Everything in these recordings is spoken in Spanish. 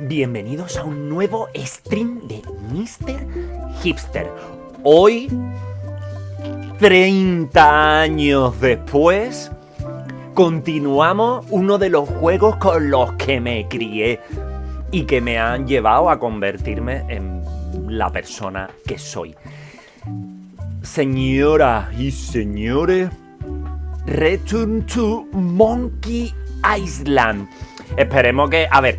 Bienvenidos a un nuevo stream de Misterh1pster. Hoy, 30 años después, continuamos uno de los juegos con los que me crié y que me han llevado a convertirme en la persona que soy. Señoras y señores, Return to Monkey Island. Esperemos que... A ver,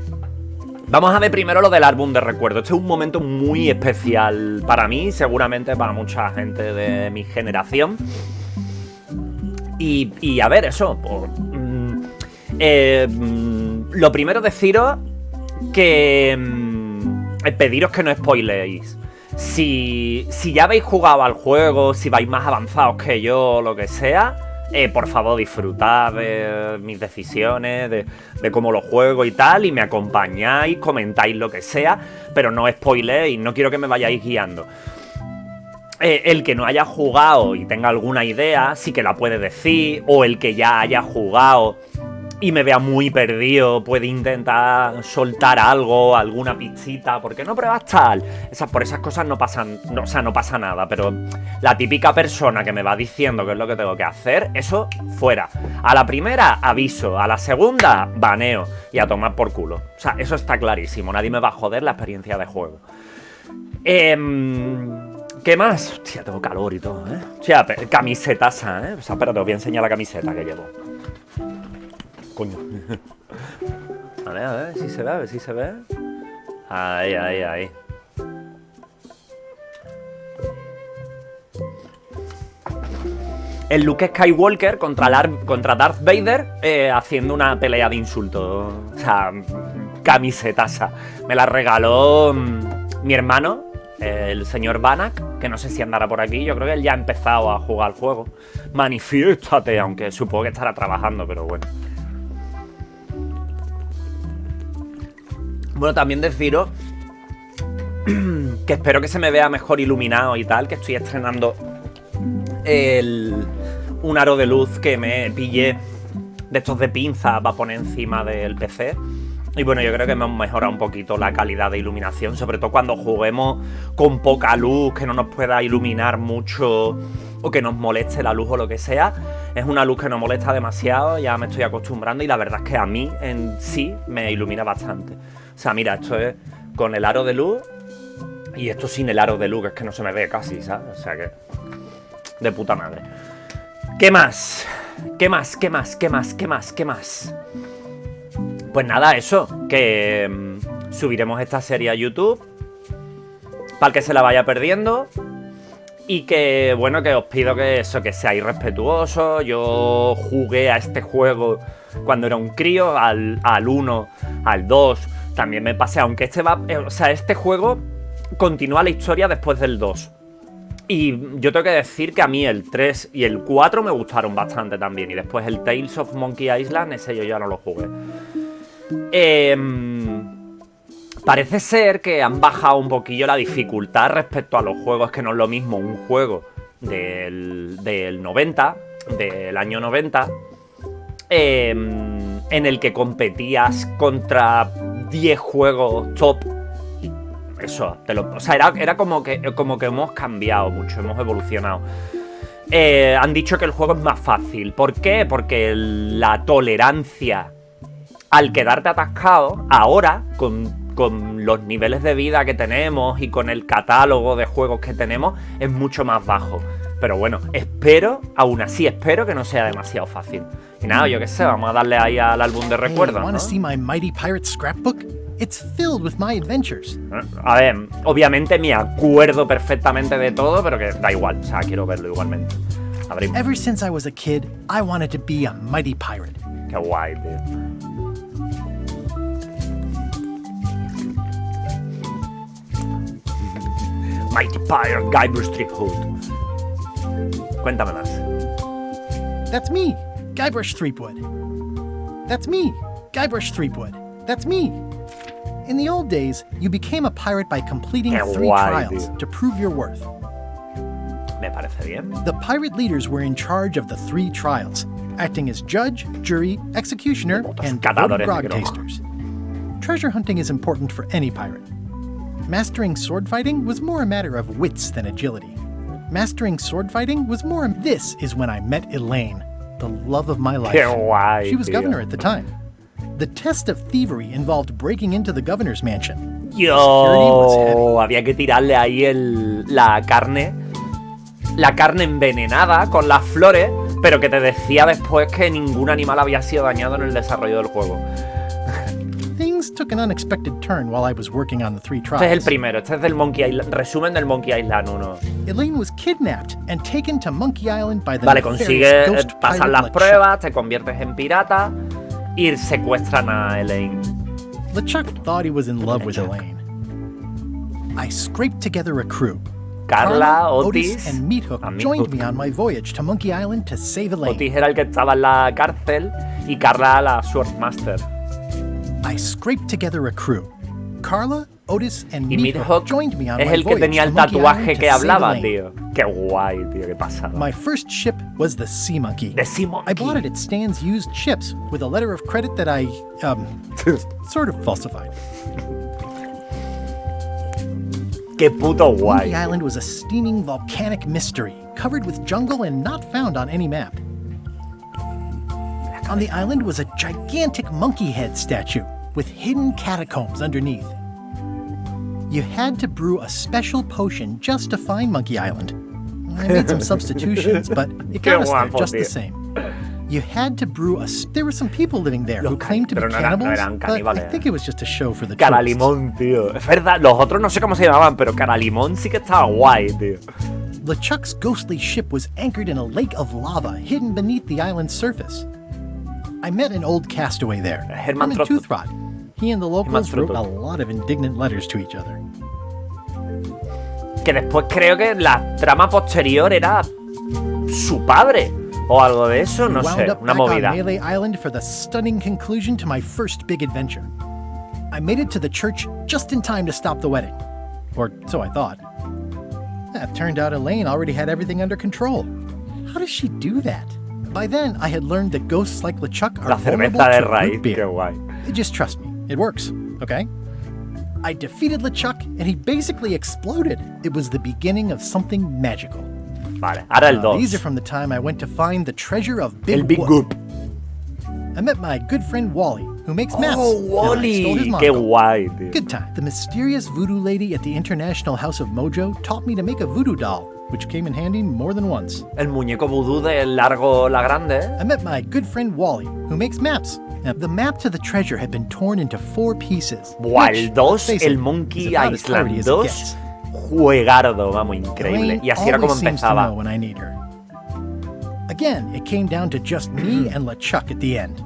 vamos a ver primero lo del álbum de recuerdo. Este es un momento muy especial para mí, seguramente para mucha gente de mi generación. Y a ver, eso. Lo primero deciros que... pediros que no spoileéis. Si ya habéis jugado al juego, si vais más avanzados que yo, lo que sea, por favor disfrutad de mis decisiones, de cómo lo juego y tal, y me acompañáis, comentáis lo que sea, pero no spoileéis, no quiero que me vayáis guiando. El que no haya jugado y tenga alguna idea, sí que la puede decir, o el que ya haya jugado y me vea muy perdido, puede intentar soltar algo, alguna pistita, ¿por qué no pruebas tal? Por esas cosas no pasan, no, o sea, no pasa nada, pero la típica persona que me va diciendo qué es lo que tengo que hacer, eso fuera. A la primera, aviso, a la segunda, baneo, y a tomar por culo. O sea, eso está clarísimo, nadie me va a joder la experiencia de juego. ¿Qué más? Hostia, tengo calor y todo, ¿eh? Hostia, camisetaza, ¿eh? O sea, espera, te voy a enseñar la camiseta que llevo. Coño. A ver si se ve, a ver si se ve. Ahí. El Luke Skywalker contra Darth Vader haciendo una pelea de insultos. O sea, camisetaza. Me la regaló mi hermano, el señor Banak, que no sé si andará por aquí. Yo creo que él ya ha empezado a jugar al juego. Manifiéstate, aunque supongo que estará trabajando, pero bueno. Bueno, también deciros que espero que se me vea mejor iluminado y tal, que estoy estrenando un aro de luz que me pillé de estos de pinza para poner encima del PC. Y bueno, yo creo que hemos mejorado un poquito la calidad de iluminación, sobre todo cuando juguemos con poca luz, que no nos pueda iluminar mucho o que nos moleste la luz o lo que sea. Es una luz que no molesta demasiado, ya me estoy acostumbrando y la verdad es que a mí en sí me ilumina bastante. O sea, mira, esto es con el aro de luz y esto sin el aro de luz, que es que no se me ve casi, ¿sabes? O sea que... de puta madre. ¿Qué más? ¿Qué más? Pues nada, eso, que subiremos esta serie a YouTube para el que se la vaya perdiendo. Y que, bueno, que os pido que eso, que seáis respetuosos. Yo jugué a este juego cuando era un crío, al 1, al 2, también me pasé, aunque este juego continúa la historia después del 2. Y yo tengo que decir que a mí el 3 y el 4 me gustaron bastante también. Y después el Tales of Monkey Island, ese yo ya no lo jugué. Parece ser que han bajado un poquillo la dificultad respecto a los juegos, que no es lo mismo un juego del 90, del año 90, en el que competías contra 10 juegos top. Eso, o sea, era como que hemos cambiado mucho, hemos evolucionado. Han dicho que el juego es más fácil. ¿Por qué? Porque la tolerancia al quedarte atascado, ahora, con los niveles de vida que tenemos y con el catálogo de juegos que tenemos, es mucho más bajo. Pero bueno, aún así espero que no sea demasiado fácil. Y nada, yo qué sé, vamos a darle ahí al álbum de recuerdos, ¿no? A ver, obviamente me acuerdo perfectamente de todo, pero que da igual, o sea, quiero verlo igualmente. Abrimos. Ever since I was a kid, I wanted to be a mighty pirate. Qué guay, tío. Mighty Pirate Guybrush Threepwood. Cuéntame más. That's me, Guybrush Threepwood. That's me, Guybrush Threepwood. That's me. In the old days, you became a pirate by completing 3 trials to prove your worth. Me parece bien. The pirate leaders were in charge of the 3 trials, acting as judge, jury, executioner, and devoted grog tasters. Treasure hunting is important for any pirate. Mastering sword fighting was more a matter of wits than agility. Mastering sword fighting was more... This is when I met Elaine, the love of my life. Qué guay, She was tío. governor at the time. The test of thievery involved breaking into the governor's mansion. Yo, había que tirarle ahí la carne envenenada con las flores, pero que te decía después que ningún animal había sido dañado en el desarrollo del juego. Things took an unexpected turn while I was working on the 3 trials. Este es el primero, este es del Monkey Island, resumen del Monkey Island 1. Elaine was kidnapped and taken to Monkey Island by the Vale, nefarious consigues ghost pasar pirate las LeChuck. pruebas, te conviertes en pirata y secuestran a Elaine. LeChuck thought he was in love with Elaine. I scraped together a crew. Carla, Otis, Otis, and Meathook amigo. joined me on my voyage to Monkey Island to save Elaine. Otis era el que estaba en la cárcel y Carla la Swordmaster. I scraped together a crew. Carla, Otis, and Y Meathook Misterh1pster joined me on es my el que voyage tenía to el Monkey tatuaje Island que to save hablaba, Elaine. tío. Qué guay, tío, qué pasada. My first ship was the Sea Monkey. The Sea Monkey. I bought it at Stan's used ships with a letter of credit that I, sort of falsified. Qué puto guay. Monkey Island was a steaming volcanic mystery, covered with jungle and not found on any map. On the island was a gigantic monkey head statue with hidden catacombs underneath. You had to brew a special potion just to find Monkey Island. I made some substitutions, but it got us there guapo, just the tío. same. You had to brew a... There were some people living there who claimed to be pero no eran cannibals, but I caníbales. think it was just a show for the Cara tourists. limón, tío. Es verdad, los otros no sé cómo se llamaban, pero cara limón sí que estaba guay, tío. LeChuck's ghostly ship was anchored in a lake of lava hidden beneath the island's surface. I met an old castaway there, Herman Herman Trotto. Toothrot. He and the locals Herman wrote a Trotto. lot of indignant letters to each other. Que después creo que la trama posterior era su padre o algo de eso, no We wound sé, up una back on movida. Melee Island for the stunning conclusion to my first big adventure. I made it to the church just in time to stop the wedding. Or so I thought. It turned out Elaine already had everything under control. How does she do that? By then, I had learned that ghosts like LeChuck are La vulnerable cerveza de to raíz, root beer. qué guay. Just trust me, it works, okay? I defeated LeChuck, and he basically exploded. It was the beginning of something magical. Vale, ahora el 2. These are from the time I went to find the treasure of Big El Big Whoop. Goop. I met my good friend Wally, who makes maps. Oh, and I stole his Wally, qué monocle. guay, tío. Good time. The mysterious voodoo lady at the International House of Mojo taught me to make a voodoo doll, which came in handy more than once. El muñeco vudú de Largo la Grande, ¿eh? I met my good friend Wally, who makes maps. Now, the map to the treasure had been torn into 4 pieces. Buah, which, el 2, let's face el it, Monkey is about as Island clarity as it 2, gets. juegardo, vamos, increíble. Elaine Y así era como always seems to know empezaba. when I need her. Again, it came down to just me and LeChuck at the end.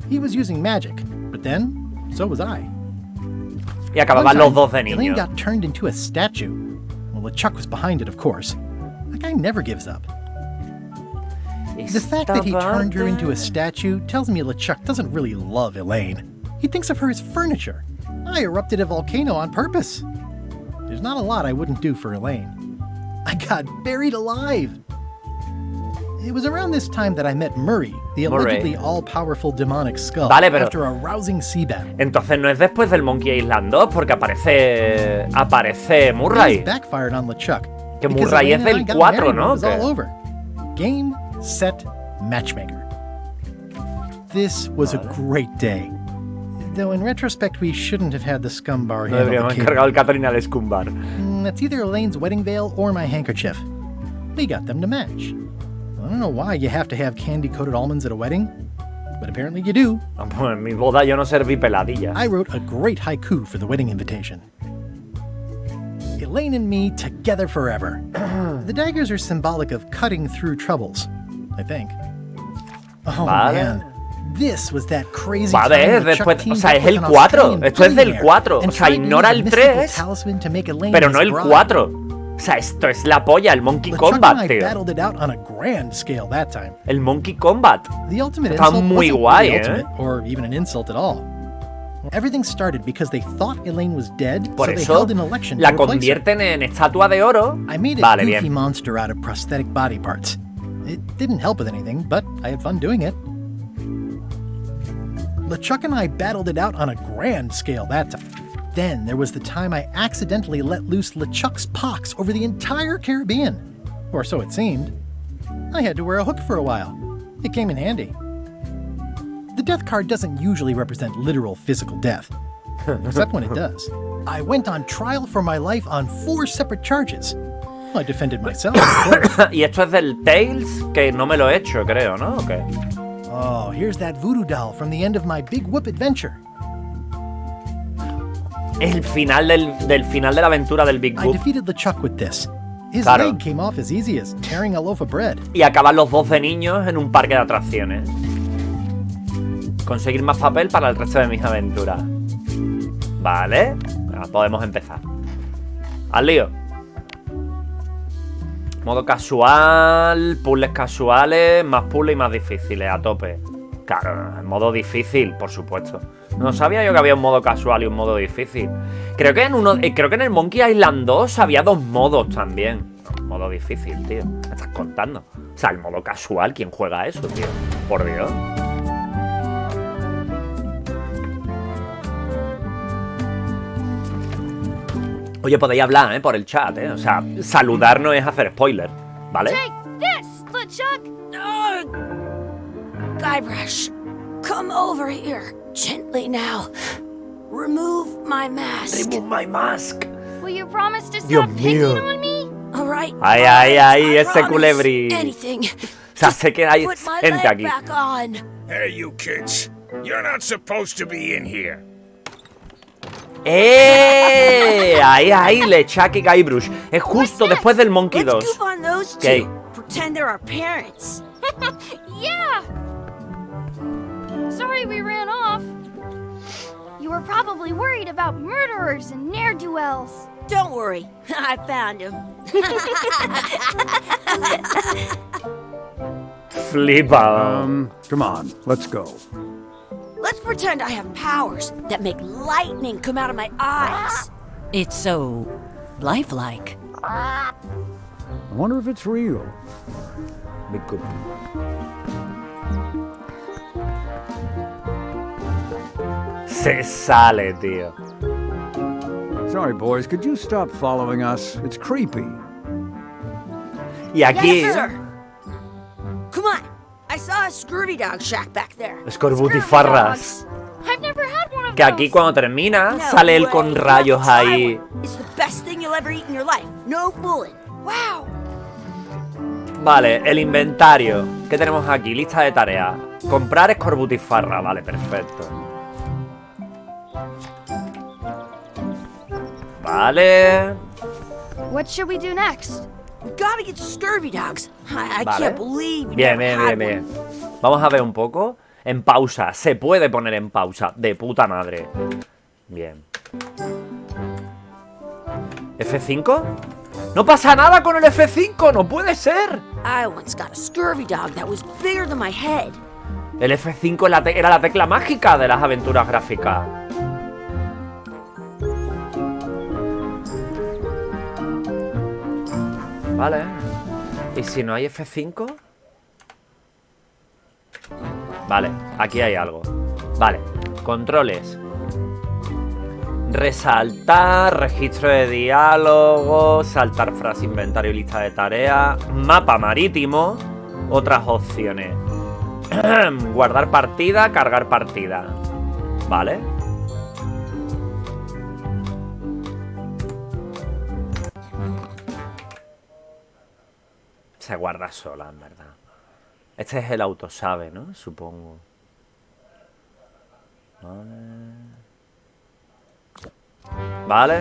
He was using magic, but then, so was I. Y acababan One los time, dos de Elaine niños. got turned into a statue. Well, LeChuck was behind it, of course. That guy never gives up. The fact that he turned her into a statue tells me LeChuck doesn't really love Elaine. He thinks of her as furniture. I erupted a volcano on purpose. There's not a lot I wouldn't do for Elaine. I got buried alive. It was around this time that I met Murray, the Murray. allegedly all-powerful demonic skull, Vale, pero- after a rousing sea battle. Entonces no es después del Monkey Island 2, porque aparece Murray. This backfired on LeChuck. Que because Murray es Elaine and del I got 4, married when ¿no? It was ¿Qué? all over. Game, set, matchmaker. This was a great day. Though in retrospect, we shouldn't have had the scum bar No handle deberíamos the encargado cake. el catering al Scumbar. That's either Elaine's wedding veil or my handkerchief. We got them to match. I don't know why you have to have candy-coated almonds at a wedding, but apparently you do. Pues en mi boda yo no serví peladilla. I wrote a great haiku for the wedding invitation. Elaine and me together forever. The daggers are symbolic of cutting through troubles, I think. Oh Vale. man, this was that crazy Vale, time that Chuck después, o teamed sea, up es with el an 4. Australian Esto es del billionaire 4. and O sea, tried to ignora use a el mystical 3, talisman to make Elaine pero his no el bride. 4. O sea, esto es la polla, el Monkey LeChuck and Combat, I tío. battled it out on a grand scale that time. El Monkey Combat. The ultimate Está insult muy wasn't guay, the ¿eh? ultimate, or even an insult at all. Everything started because they thought Elaine was dead, Por so they eso held an election la to replace her. convierten en estatua de oro. I made a Vale, goofy bien. monster out of prosthetic body parts. It didn't help with anything, but I had fun doing it. LeChuck and I battled it out on a grand scale that time. Then there was the time I accidentally let loose LeChuck's pox over the entire Caribbean. Or so it seemed. I had to wear a hook for a while. It came in handy. The death card doesn't usually represent literal physical death. Except when it does. I went on trial for my life on 4 separate charges. I defended myself, of course. Y esto es del Tales, que no me lo he hecho, creo, ¿no? ¿O qué? Oh, here's that voodoo doll from the end of my Big Whoop adventure. El final del final de la aventura del Big I Book. defeated LeChuck with this. His Claro. leg came off as easy as tearing a loaf of bread. Y acaban los 12 niños en un parque de atracciones. Conseguir más papel para el resto de mis aventuras. Vale, podemos empezar. Al lío. Modo casual, puzzles casuales, más puzzles y más difíciles, a tope. Claro, en modo difícil, por supuesto. No sabía yo que había un modo casual y un modo difícil. Creo que en el Monkey Island 2 había 2 modos también. No, modo difícil, tío. ¿Me estás contando? O sea, el modo casual, ¿quién juega eso, tío? Por Dios. Oye, podéis hablar, por el chat, O sea, saludar no es hacer spoiler, ¿vale? Take this, LeChuck! Guybrush, come over here. Gently now. Remove my mask. Remove my mask. Will you promise to Dios stop picking mío. on me? All right. Ay, ay, ay, ese culebri. Anything. O sea, sé que hay Put my gente leg aquí. back on. Hey, you kids. You're not supposed to be in here. Ahí, ahí, LeChuck y Guybrush. Es justo después del Monkey Let's 2. goof on those Okay. two. Pretend they're our parents. Yeah! Sorry we ran off. You were probably worried about murderers and ne'er-do-wells. Don't worry. I found him. Flipa. Come on, let's go. Let's pretend I have powers that make lightning come out of my eyes. It's so lifelike. I wonder if it's real. Se sale, tío. Sorry, boys, could you stop following us? It's creepy. Y aquí, Yes, sir. Come on. I saw a scurvy dog shack back there. escorbutifarras. I've never had one of Que aquí those. cuando termina, No sale él way. con You have rayos to try ahí. one. It's the best thing you'll ever eat in your life. No fooling. Wow. Vale, el inventario. ¿Qué tenemos aquí? Lista de tareas. Comprar escorbutifarra. Vale, perfecto. Vale. What should we do next? Gotta get scurvy dogs. I Vale. can't believe we Bien, never bien, had bien, one. bien. Vamos a ver un poco. En pausa. Se puede poner en pausa. De puta madre. Bien. ¿F5? ¡No pasa nada con el F5! ¡No puede ser! I once got a scurvy dog that was bigger than my head. El F5 era la tecla mágica de las aventuras gráficas. Vale. ¿Y si no hay F5? Vale, aquí hay algo. Vale, controles. Resaltar, registro de diálogo, saltar frase, inventario y lista de tareas, mapa marítimo, otras opciones. Guardar partida, cargar partida. Vale. Se guarda sola, en verdad. Este es el autosave, ¿no? Supongo. Vale.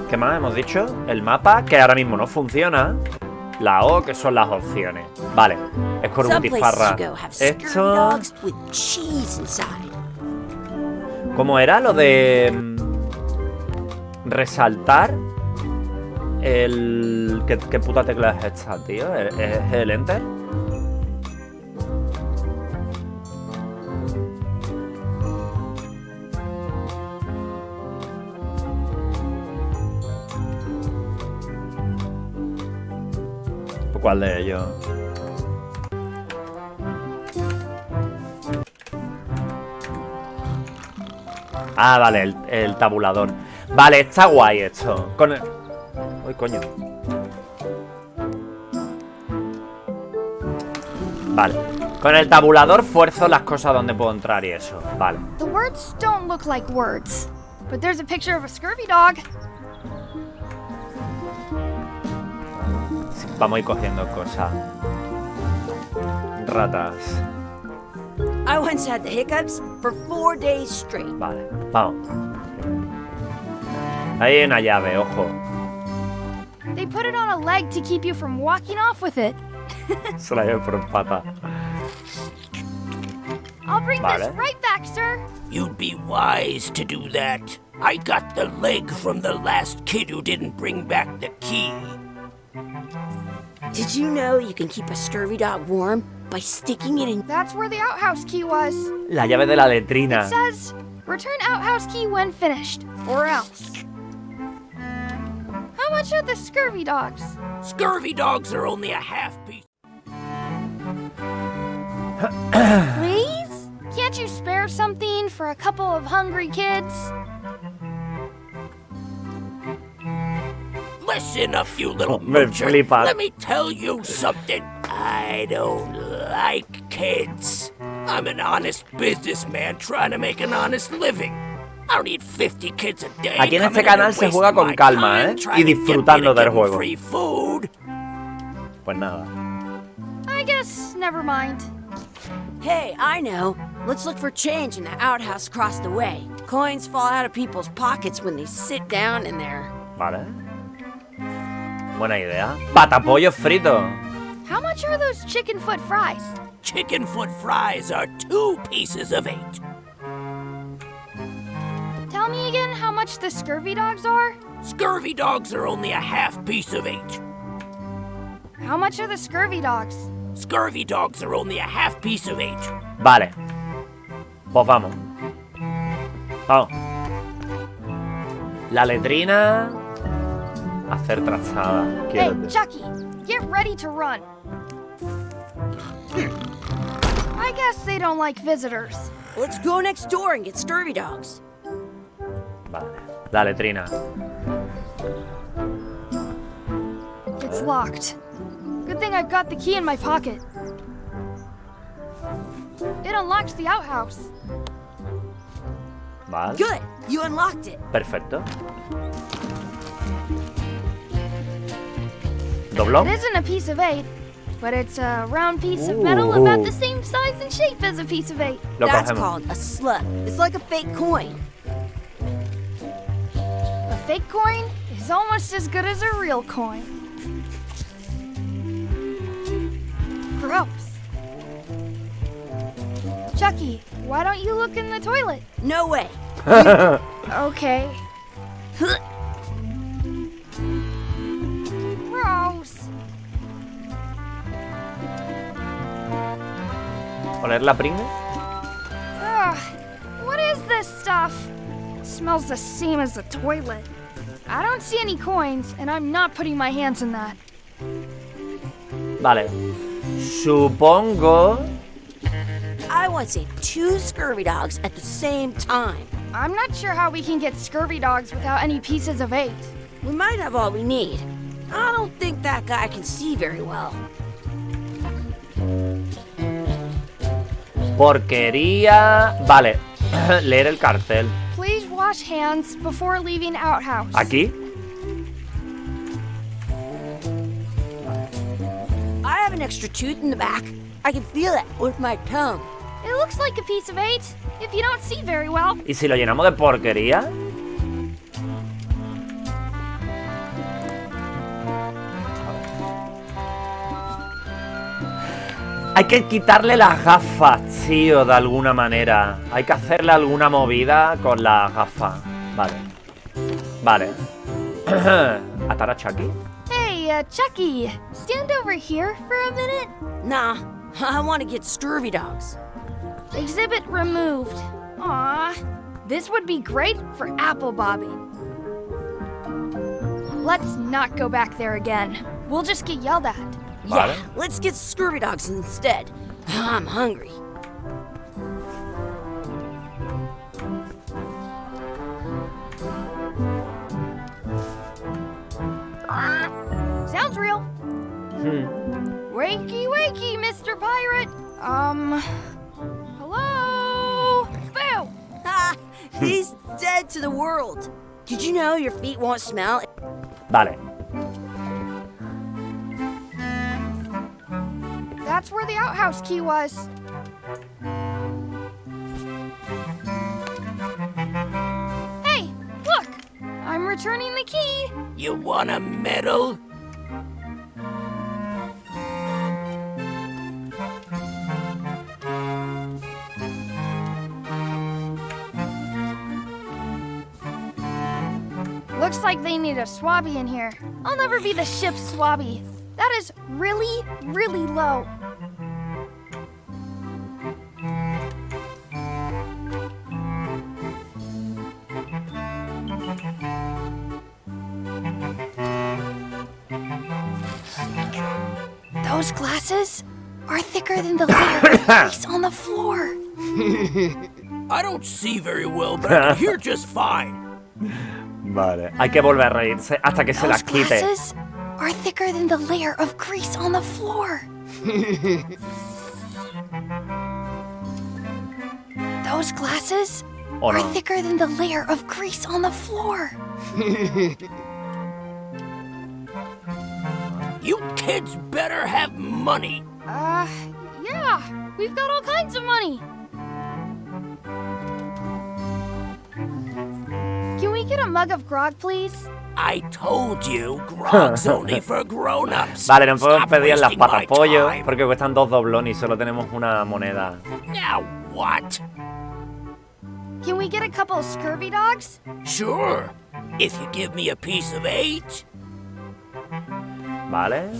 ¿Qué más hemos dicho? El mapa, que ahora mismo no funciona. La O, que son las opciones. Vale. Some Escorbutifarra. places you go have scurvy Esto... dogs with cheese inside. ¿Cómo era lo de resaltar el... ¿Qué puta tecla es esta, tío? ¿Es el Enter? ¿Cuál de ellos? Ah, vale, el tabulador. Vale, está guay esto. Con el... Uy, coño. Vale. Con el tabulador fuerzo las cosas donde puedo entrar y eso. Vale. The words don't look like words, but there's a picture of a scurvy dog. Sí, vamos a ir cogiendo cosas. Ratas. I once had the hiccups for 4 days straight. Vale, vamos. Ahí hay una llave, ojo. They put it on a leg to keep you from walking off with it. Se la llevo por pata. I'll bring this Vale. right back, sir. You'd be wise to do that. I got the leg from the last kid who didn't bring back the key. Did you know you can keep a scurvy dog warm by sticking it in? That's where the outhouse key was. La llave de la It letrina. says, return outhouse key when finished, or else. How much are the scurvy dogs? Scurvy dogs are only a half piece. Please? Can't you spare something for a couple of hungry kids? Listen up, you little Me moocher. flipas. Let me tell you something. I don't like kids. I'm an honest businessman trying to make an honest living. I don't need 50 kids a day. Aquí en este coming in canal and se juega wasting con my calma, time ¿eh? trying Y to get me to disfrutando del give 'em juego. free food. Pues nada. I guess never mind. Hey, I know. Let's look for change in the outhouse across the way. Coins fall out of people's pockets when they sit down in there. Vale. Buena idea. Patapollo frito. How much are those chicken foot fries? Chicken foot fries are 2 pieces of 8. Tell me again how much the scurvy dogs are? Scurvy dogs are only a half piece of 8. How much are the scurvy dogs? Scurvy dogs are only a half piece of 8. Vale. Pues vamos. Vamos. La letrina. Hacer trazada. Hey, Quiero. Chucky, get ready to run. I guess they don't like visitors. Let's go next door and get scurvy dogs. Vale. La letrina. It's locked. Good thing I've got the key in my pocket. It unlocks the outhouse. Vale. Good, you unlocked it. Perfecto. Doblón. It isn't a piece of 8, but it's a round piece of metal about the same size and shape as a piece of 8. Lo That's cogemos. called a slug. It's like a fake coin. A fake coin is almost as good as a real coin. Gross. Chucky, why don't you look in the toilet? No way. Okay. Gross. ¿Oler la pringue? Ugh, what is this stuff? It smells the same as the toilet. I don't see any coins, and I'm not putting my hands in that. Vale. Supongo. I once ate 2 scurvy dogs at the same time. I'm not sure how we can get scurvy dogs without any pieces of 8. We might have all we need. I don't think that guy can see very well. Porquería. Vale. Leer el cartel. Please wash hands before leaving outhouse. Aquí. I have an extra tooth in the back. I can feel it with my tongue. It looks like a piece of 8 if you don't see very well. ¿Y si lo llenamos de porquería? Hay que quitarle las gafas, tío, de alguna manera. Hay que hacerle alguna movida con las gafas. Vale. Vale. ¿Atar a Chucky? Hey, Chucky, stand over here for a minute. Nah, I want to get scurvy dogs. Exhibit removed. Aw, this would be great for apple bobbing. Let's not go back there again. We'll just get yelled at. Yeah, let's get scurvy dogs instead. I'm hungry. Wakey, wakey, Mr. Pirate. Hello? Boo! Ha! He's dead to the world. Did you know your feet won't smell? Vale. That's where the outhouse key was. Hey, look! I'm returning the key. You want a medal? Looks like they need a swabby in here. I'll never be the ship's swabby. That is really, really low. Those glasses are thicker than the layer of grease on the floor. I don't see very well, but I can hear just fine. Vale. Hay que volver a reírse hasta que se las Those quite. glasses are thicker than the layer of grease on the floor. Those glasses Oh, are no. thicker than the layer of grease on the floor. You kids better have money. Yeah, we've got all kinds of money. Can we get a mug of grog, please? I told you, grog's only for grown-ups. Vale, no podemos Stop pedir las wasting my patapollo time. porque cuestan 2 doblones y solo tenemos una moneda. Now what? Can we get a couple of scurvy dogs? Sure, if you give me a piece of 8. Vale.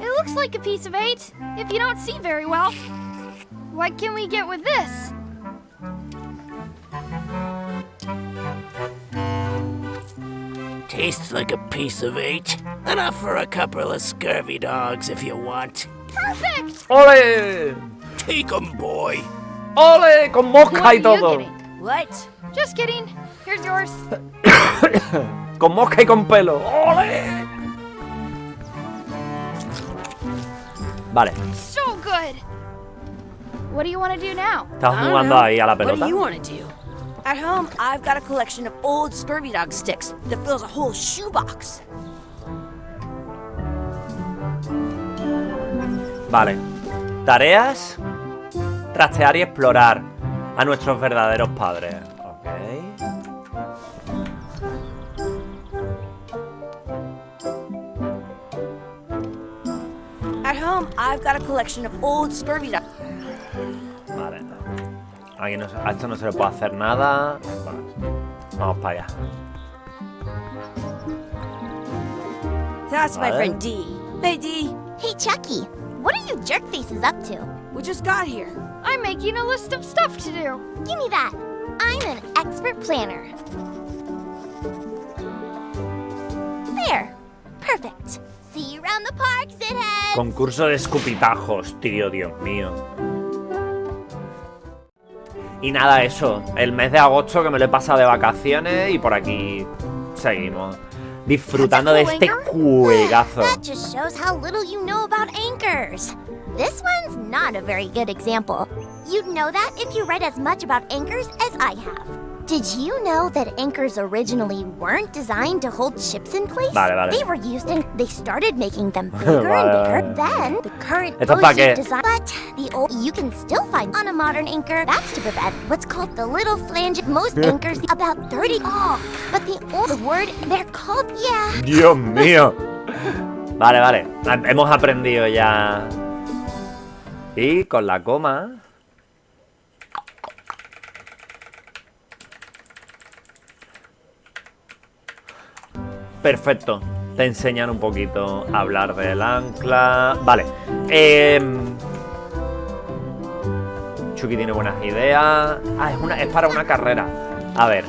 It looks like a piece of 8, if you don't see very well. What can we get with this? Tastes like a piece of 8. Enough for a couple of scurvy dogs if you want. Perfect! ¡Ole! Take 'em, boy. ¡Ole! Con mosca What y are you todo. getting? What? Just kidding. Here's yours. Con mosca y con pelo. ¡Ole! Vale. So good. What do you want to do now? Estás I don't jugando know. ahí a la What pelota. do you want to do? At home, I've got a collection of old scurvy dog sticks that fills a whole shoebox. Vale. Tareas. Trastear y explorar a nuestros verdaderos padres. Ok. At home, I've got a collection of old scurvy dog. Vale. Aquí no, a esto no se le puede hacer nada. Vale. Vamos para allá. That's my Vale. friend D. Hey, D. Hey, Chucky, what are you jerk faces up to? We just got here. I'm making a list of stuff to do. Give me that. I'm an expert planner. There. Perfect. See you around the park, shitheads. Concurso de escupitajos, tío, Dios mío. Y nada, eso. El mes de agosto que me lo he pasado de vacaciones y por aquí seguimos. Disfrutando de este juegazo. That just shows how little you know about anchors. This one's not a very good example. You'd know that if you read as much about anchors as I have. Did you know that anchors originally weren't designed to hold ships in place? Vale, vale. They were used and they started making them bigger Vale, and bigger. vale. Then the current ¿Esto es pa' qué? boat design, but the old you can still find on a modern anchor. That's to prevent what's called the little flange. Most anchors about 30. Oh, but the old word they're called Dios mío. Vale, vale. Hemos aprendido ya. Y con la coma. Perfecto. Te enseñan un poquito a hablar del ancla. Vale. Chucky tiene buenas ideas. Ah, es para una carrera. A ver.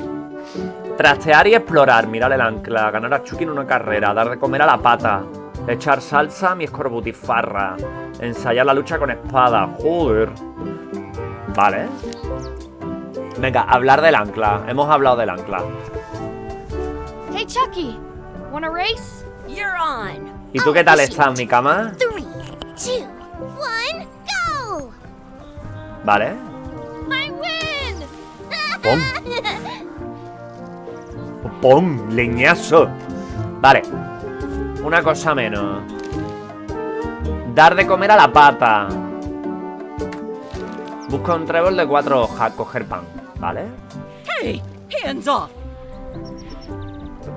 Trastear y explorar. Mirar el ancla. Ganar a Chucky en una carrera. Dar de comer a la pata. Echar salsa a mi escorbutifarra. Ensayar la lucha con espada. Joder. Vale. Venga, hablar del ancla. Hemos hablado del ancla. Hey, Chucky. Want a race? You're on. ¿Y tú qué tal estás, mi cama? 3, 2, 1, go! Vale. I win! ¡Pum! ¡Pum! ¡Leñazo! Vale. Una cosa menos. Dar de comer a la pata. Busca un trébol de 4 hojas. Coger pan. ¿Vale? Hey, hands off.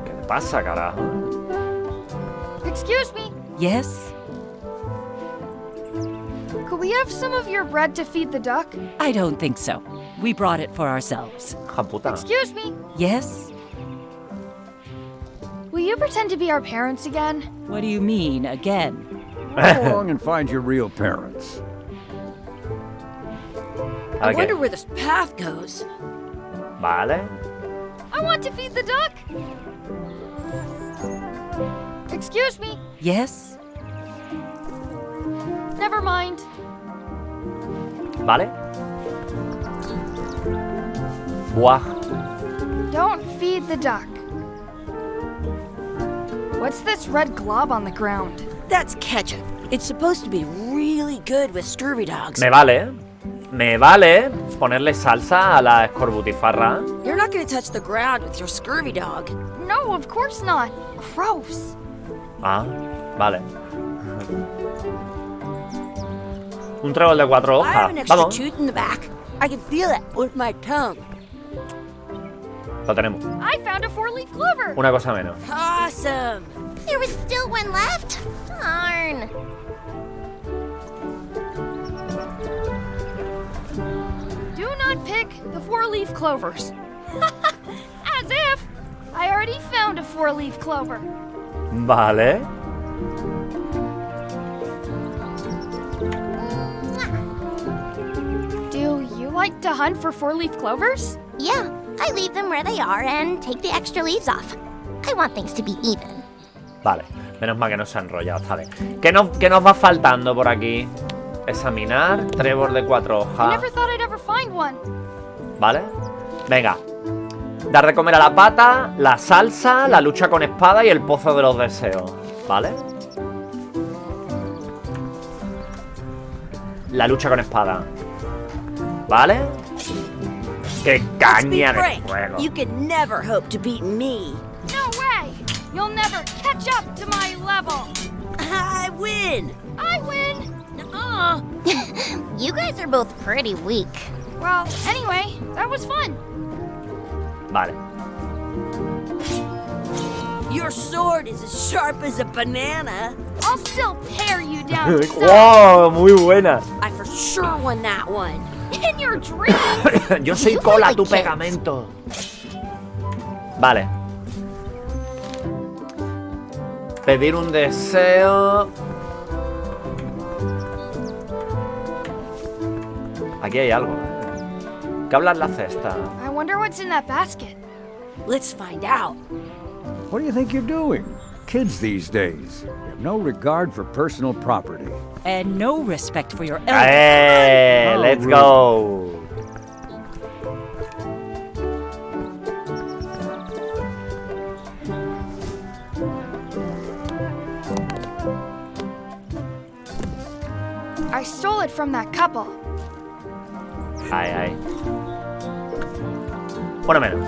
¿Qué te pasa, carajo? Excuse me. Yes? Could we have some of your bread to feed the duck? I don't think so. We brought it for ourselves. Hija puta. Excuse me. Yes? Will you pretend to be our parents again? What do you mean, again? Go along and find your real parents. I Ok. wonder where this path goes. Vale. I want to feed the duck. Excuse me. Yes? Never mind. Vale. Buah. Don't feed the duck. What's this red glob on the ground? That's ketchup. It's supposed to be really good with scurvy dogs. Me vale. Me vale ponerle salsa a la escorbutifarra. You're not gonna touch the ground with your scurvy dog. No, of course not. Gross. Ah, vale. Un trébol de 4 I have hojas. an extra Vamos. tooth in the back. I can feel it with my tongue. Lo tenemos. I found a 4-leaf clover. Una cosa menos. Awesome. There was still one left? Darn. Do not pick the 4-leaf clovers. As if I already found a 4-leaf clover. Vale. Do you like to hunt for 4-leaf clovers? Yeah, I leave them where they are and take the extra leaves off. I want things to be even. Vale. Menos mal que no se ha enrollado esta vez. ¿Qué nos va faltando por aquí? Examinar. Trébol de 4 I hojas. never thought I'd ever find one. Vale. Venga. Dar de comer a la pata, la salsa, la lucha con espada y el pozo de los deseos. ¿Vale? La lucha con espada. ¿Vale? ¡Qué Let's be caña de frank. fuego! You can never hope to beat me. No way! You'll never catch up to my level. I win. I win. Nuh-uh. You guys are both pretty weak. Well, anyway, that was fun. Vale. Your sword is as sharp as a banana. I'll still tear you down. to size. ¡Wow! Muy buena. I for sure won that one. In your dreams. Yo soy You cola, feel tu like kids. pegamento. Vale. Pedir un deseo. Aquí hay algo. ¿Qué habla en la cesta? I wonder what's in that basket. Let's find out. What do you think you're doing? Kids these days have no regard for personal property. And no respect for your elders. Oh, Let's rude. go. I stole it from that couple. Ay, ay. Bueno, menos.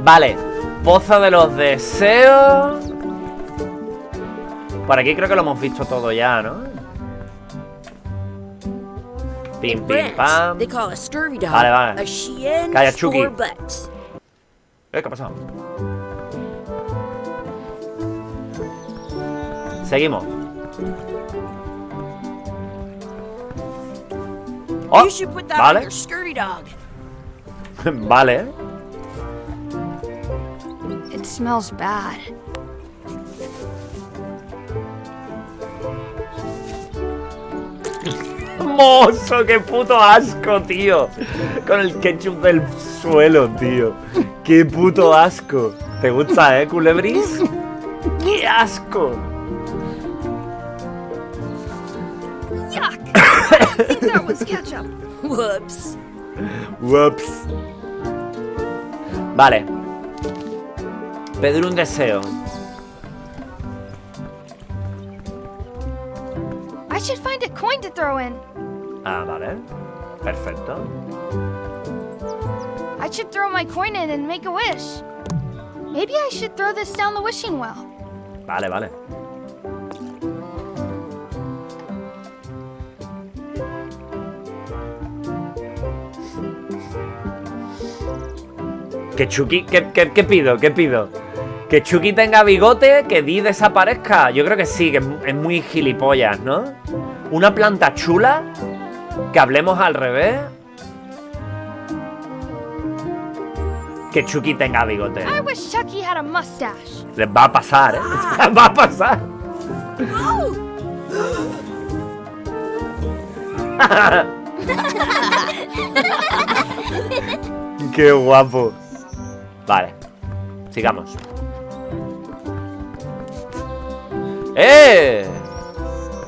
Vale. Pozo de los deseos. Por aquí creo que lo hemos visto todo ya, ¿no? Pim, In pim, France, pam. they call a scurvy dog Vale, vale. a chien Calla, Chucky. for butts. ¿Qué ha pasado? Seguimos. Oh, You should put that on vale. your scurvy dog. Vale. It smells bad. Mozo, qué puto asco, tío. Con el ketchup del suelo, tío. Qué puto asco. ¿Te gusta, culebris? ¡Qué asco! Yuck! I think that was ketchup. Whoops. Whoops. Vale. Pedir un deseo. I should find a coin to throw in. Ah, vale. Perfecto. I should throw my coin in and make a wish. Maybe I should throw this down the wishing well. Vale, vale. Que Chucky... ¿Qué pido? ¿Qué pido? Que Chucky tenga bigote, que Dee desaparezca. Yo creo que sí, que es muy gilipollas, ¿no? Una planta chula. Que hablemos al revés. Que Chucky tenga bigote. I wish Chucky had a mustache. Les va a pasar, ¿eh? Les va a pasar. Qué guapo. Vale, sigamos. ¡Eh!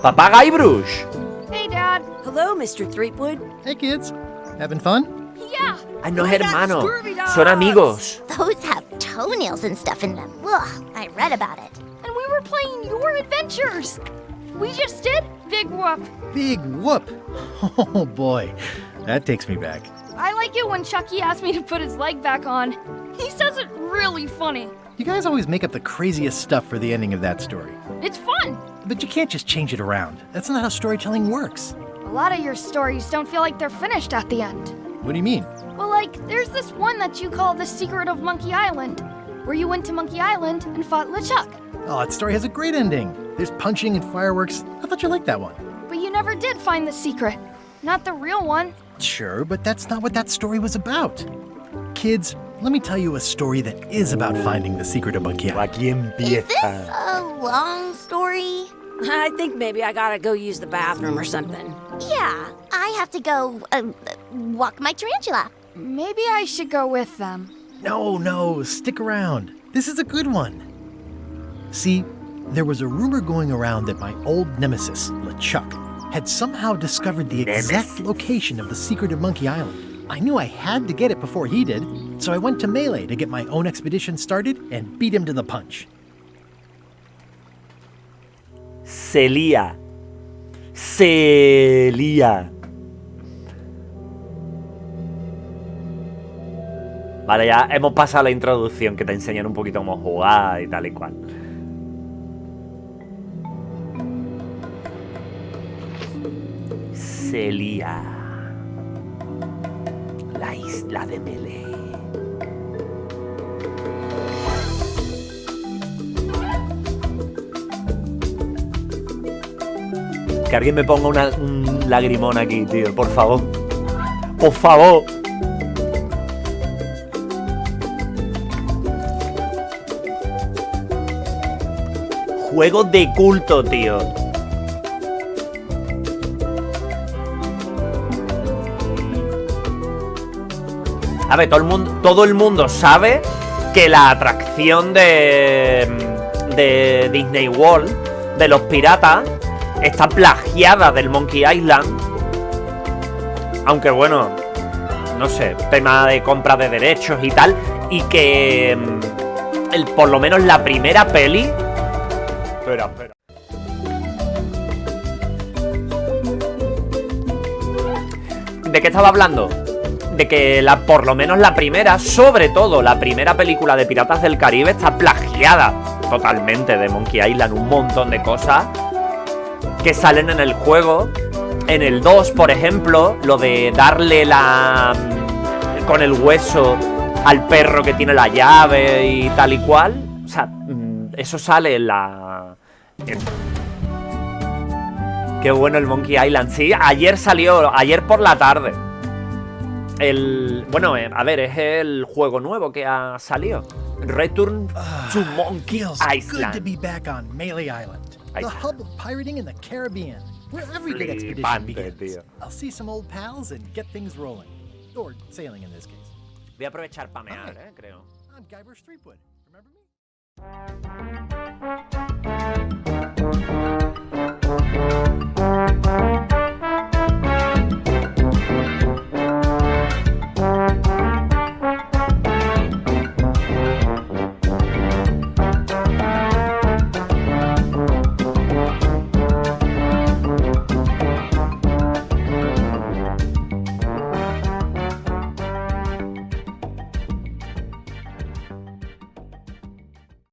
¡Papá Guybrush! Hey, Dad. Hello, Mr. Threepwood. Hey, kids. Having fun? Yeah. Ay, no es hermano. Son amigos. Those have toenails and stuff in them. Ugh, I read about it. And we were playing your adventures. We just did Big Whoop. Big whoop. Oh, boy. That takes me back. I like it when Chucky asks me to put his leg back on. He says it really funny. You guys always make up the craziest stuff for the ending of that story. It's fun. But you can't just change it around. That's not how storytelling works. A lot of your stories don't feel like they're finished at the end. What do you mean? Well, like, there's this one that you call The Secret of Monkey Island, where you went to Monkey Island and fought LeChuck. Oh, that story has a great ending. There's punching and fireworks. I thought you liked that one. But you never did find the secret. Not the real one. Sure, but that's not what that story was about. Kids, let me tell you a story that is about finding the secret of Monkey Island. Aquí Is this empieza. a long story? I think maybe I gotta go use the bathroom or something. Yeah, I have to go walk my tarantula. Maybe I should go with them. No, stick around. This is a good one. See, there was a rumor going around that my old nemesis, LeChuck, had somehow discovered the exact location of the secret of Monkey Island. I knew I had to get it before he did, so I went to Melee to get my own expedition started and beat him to the punch. Se lía. Se lía. Vale, ya hemos pasado la introducción que te enseñan un poquito cómo jugar y tal y cual. Se lía. La isla de Melee. Que alguien me ponga un lagrimón aquí, tío, por favor. Por favor. Juego de culto, tío. A ver, todo el mundo sabe que la atracción de Disney World, de los piratas, está plagiada del Monkey Island. Aunque bueno, no sé, tema de compra de derechos y tal. Y que por lo menos la primera peli... Espera. ¿De qué estaba hablando? De que por lo menos la primera, sobre todo la primera película de Piratas del Caribe, está plagiada totalmente de Monkey Island. Un montón de cosas que salen en el juego. En el 2, por ejemplo, lo de darle con el hueso al perro que tiene la llave y tal y cual. O sea, eso sale en Qué bueno el Monkey Island. Sí, ayer por la tarde. Bueno, a ver, es el juego nuevo que ha salido. Return to Monkey Island. Good to be back on Melee Island, the hub of pirating in the Caribbean, where every good expedition begins. I'll see some old pals and get things rolling. Or sailing in this case. Voy a aprovechar para mear, creo. I'm Guybrush Threepwood. Remember me?